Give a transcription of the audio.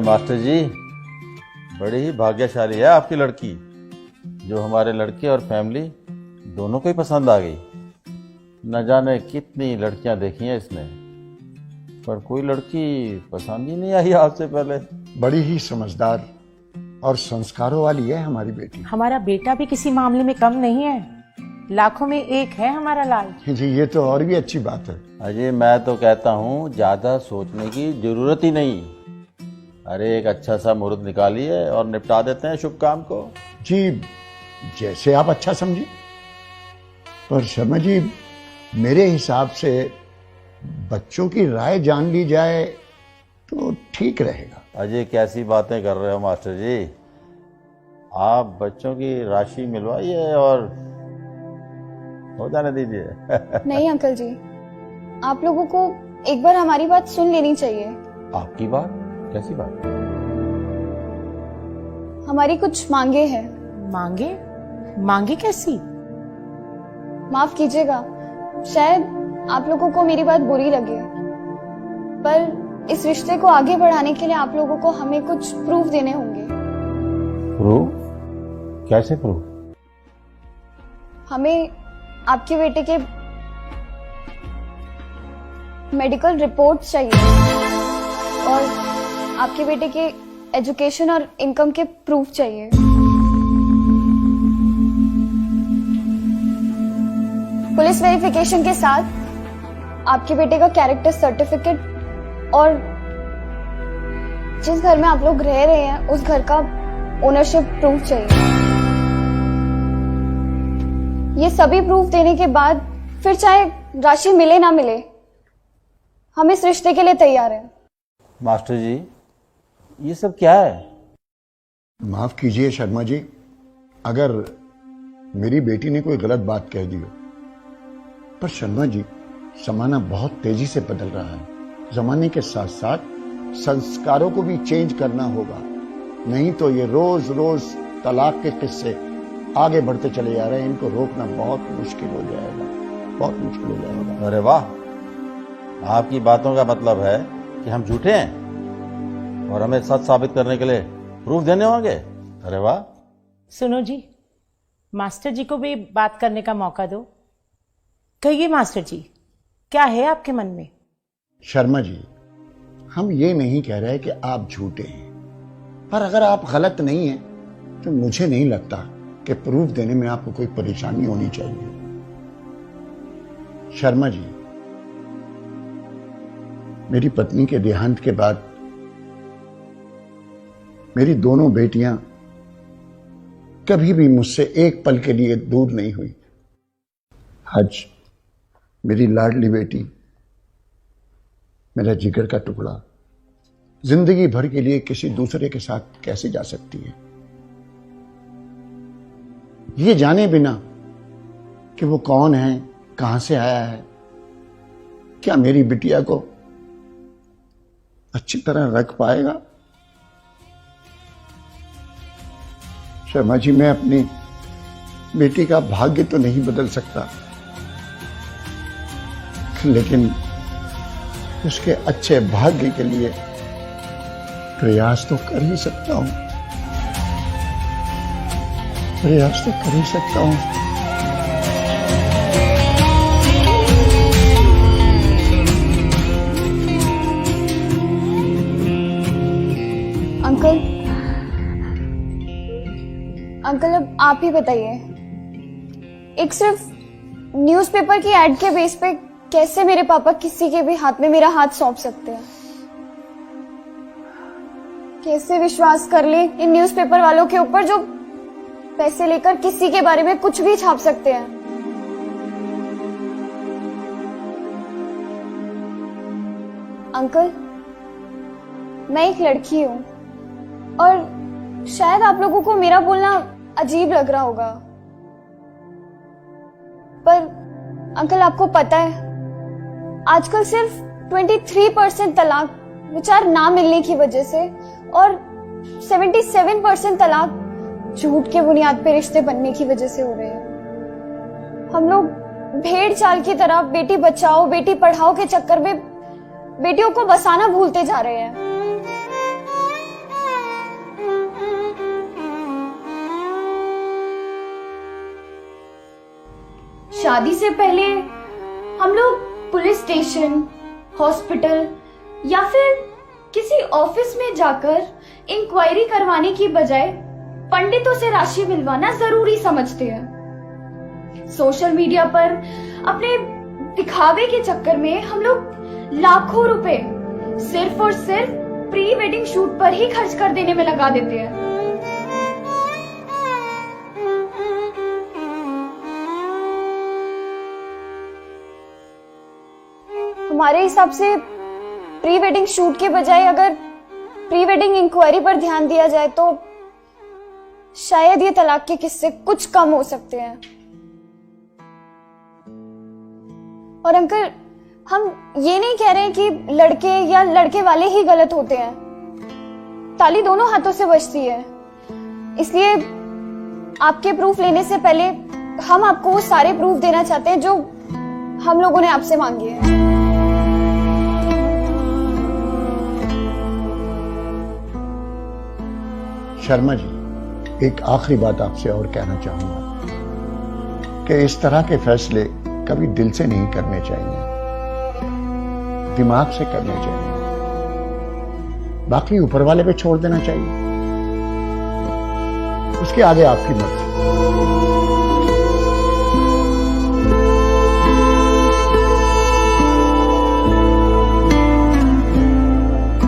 Master जी, बड़ी ही भाग्यशाली है आपकी लड़की, जो हमारे लड़के और फैमिली दोनों को ही पसंद आ गई। न जाने कितनी लड़कियां देखी हैं इसने, पर कोई लड़की पसंद ही नहीं आई आपसे पहले। बड़ी ही समझदार और संस्कारों वाली है हमारी बेटी। हमारा बेटा भी किसी मामले में कम नहीं है, लाखों में एक है हमारा लाल। जी ये तो और भी अच्छी बात है। अजय, मैं तो कहता हूँ ज्यादा सोचने की जरूरत ही नहीं। अरे एक अच्छा सा मुहूर्त निकालिए और निपटा देते हैं शुभ काम को। जी जैसे आप अच्छा समझे, पर शर्मा जी मेरे हिसाब से बच्चों की राय जान ली जाए तो ठीक रहेगा। अजय, कैसी बातें कर रहे हो मास्टर जी? आप बच्चों की राशि मिलवाइए और हो जाने दीजिए। नहीं अंकल जी, आप लोगों को एक बार हमारी बात सुन लेनी चाहिए। आपकी बात? कैसी बात? हमारी कुछ मांगे हैं। मांगे? मांगे कैसी? माफ कीजिएगा, शायद आप लोगों को मेरी बात बुरी लगे, पर इस रिश्ते को आगे बढ़ाने के लिए आप लोगों को हमें कुछ प्रूफ देने होंगे। प्रूफ? कैसे प्रूफ? हमें आपके बेटे के मेडिकल रिपोर्ट्स चाहिए और आपके बेटे के एजुकेशन और इनकम के प्रूफ चाहिए। पुलिस वेरिफिकेशन के साथ आपके बेटे का कैरेक्टर सर्टिफिकेट और जिस घर में आप लोग रह रहे हैं उस घर का ओनरशिप प्रूफ चाहिए। ये सभी प्रूफ देने के बाद फिर चाहे राशि मिले ना मिले, हम इस रिश्ते के लिए तैयार हैं। मास्टर जी, ये सब क्या है? माफ कीजिए शर्मा जी, अगर मेरी बेटी ने कोई गलत बात कह दी हो, पर शर्मा जी जमाना बहुत तेजी से बदल रहा है। जमाने के साथ साथ संस्कारों को भी चेंज करना होगा, नहीं तो ये रोज रोज तलाक के किस्से आगे बढ़ते चले जा रहे हैं। इनको रोकना बहुत मुश्किल हो जाएगा, बहुत मुश्किल हो जाएगा। अरे वाह, आपकी बातों का मतलब है कि हम झूठे हैं और हमें सच साबित करने के लिए प्रूफ देने होंगे। अरे वाह। सुनो जी, मास्टर जी को भी बात करने का मौका दो। कहिए मास्टर जी, क्या है आपके मन में? शर्मा जी, हम ये नहीं कह रहे कि आप झूठे हैं, पर अगर आप गलत नहीं हैं तो मुझे नहीं लगता कि प्रूफ देने में आपको कोई परेशानी होनी चाहिए। शर्मा जी, मेरी पत्नी के देहांत के बाद मेरी दोनों बेटियां कभी भी मुझसे एक पल के लिए दूर नहीं हुई। आज मेरी लाडली बेटी, मेरा जिगर का टुकड़ा, जिंदगी भर के लिए किसी दूसरे के साथ कैसे जा सकती है, ये जाने बिना कि वो कौन है, कहां से आया है, क्या मेरी बिटिया को अच्छी तरह रख पाएगा? शर्मा जी, मैं अपनी बेटी का भाग्य तो नहीं बदल सकता, लेकिन उसके अच्छे भाग्य के लिए प्रयास तो कर ही सकता हूं, प्रयास तो कर ही सकता हूं। अंकल अब आप ही बताइए, एक सिर्फ न्यूज़पेपर की एड के बेस पे कैसे मेरे पापा किसी के भी हाथ में मेरा हाथ सौंप सकते हैं? कैसे विश्वास कर ले इन न्यूज़पेपर वालों के ऊपर जो पैसे लेकर किसी के बारे में कुछ भी छाप सकते हैं? अंकल, मैं एक लड़की हूं और शायद आप लोगों को मेरा बोलना अजीब लग रहा होगा, पर अंकल आपको पता है आजकल सिर्फ 23% तलाक विचार ना मिलने की वजह से और 77% तलाक झूठ के बुनियाद पे रिश्ते बनने की वजह से हो रहे हैं। हम लोग भेड़ चाल की तरह बेटी बचाओ बेटी पढ़ाओ के चक्कर में बेटियों को बसाना भूलते जा रहे हैं। शादी से पहले हम लोग पुलिस स्टेशन, हॉस्पिटल या फिर किसी ऑफिस में जाकर इंक्वायरी करवाने की बजाय पंडितों से राशि मिलवाना जरूरी समझते हैं। सोशल मीडिया पर अपने दिखावे के चक्कर में हम लोग लाखों रुपए सिर्फ और सिर्फ प्री वेडिंग शूट पर ही खर्च कर देने में लगा देते हैं। हमारे हिसाब से प्री वेडिंग शूट के बजाय अगर प्री वेडिंग इंक्वायरी पर ध्यान दिया जाए तो शायद ये तलाक के किस्से कुछ कम हो सकते हैं। और अंकल, हम ये नहीं कह रहे हैं कि लड़के या लड़के वाले ही गलत होते हैं। ताली दोनों हाथों से बजती है। इसलिए आपके प्रूफ लेने से पहले हम आपको वो सारे प्रूफ देना चाहते हैं जो हम लोगों ने आपसे मांगे हैं। शर्मा जी, एक आखिरी बात आपसे और कहना चाहूंगा कि इस तरह के fैसले कभी दिल से नहीं करने चाहिए, दिमाग से करने चाहिए, बाकी ऊपर वाले पे छोड़ देना चाहिए। उसके आगे आपकी मर्जी।